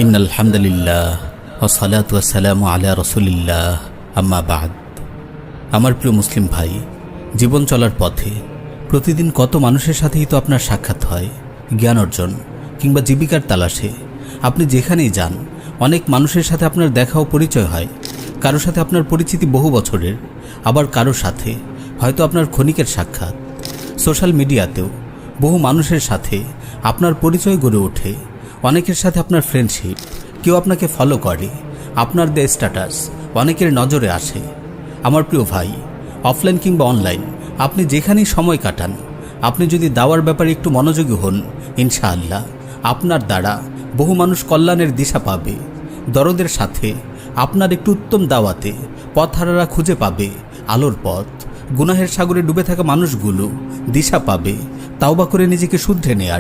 ইন্নাল হামদুলিল্লাহ ওয়া সালাতু ওয়া সালামু আলা রাসূলিল্লাহ আম্মা বাদ। আমার প্রিয় মুসলিম ভাই, জীবন চলার পথে প্রতিদিন কত মানুষের সাথেই তো আপনার সাক্ষাৎ হয়। জ্ঞান অর্জন কিংবা জীবিকার তালাশে আপনি যেখানেই যান, অনেক মানুষের সাথে আপনার দেখা ও পরিচয় হয়। কারো সাথে আপনার পরিচিতি বহু বছরের, আবার কারো সাথে হয়তো আপনার ক্ষণিকের সাক্ষাৎ। সোশ্যাল মিডিয়াতেও বহু মানুষের সাথে আপনার পরিচয় গড়ে ওঠে। অনেকের সাথে আপনার ফ্রেন্ডশিপ, কেউ আপনাকে ফলো করে, আপনার দেয়া স্ট্যাটাস অনেকের নজরে আসে। আমার প্রিয় ভাই, অফলাইন কিংবা অনলাইন আপনি যেখানেই সময় কাটান, আপনি যদি দাওয়ার ব্যাপারে একটু মনোযোগী হন, ইনশাআল্লাহ আপনার দ্বারা বহু মানুষ কল্যাণের দিশা পাবে। দরদের সাথে আপনার একটু উত্তম দাওয়াতে পথহারারা খুঁজে পাবে আলোর পথ। গুনাহের সাগরে ডুবে থাকা মানুষগুলো দিশা পাবে, তাওবা করে নিজেকে শুধরে নেয়ার।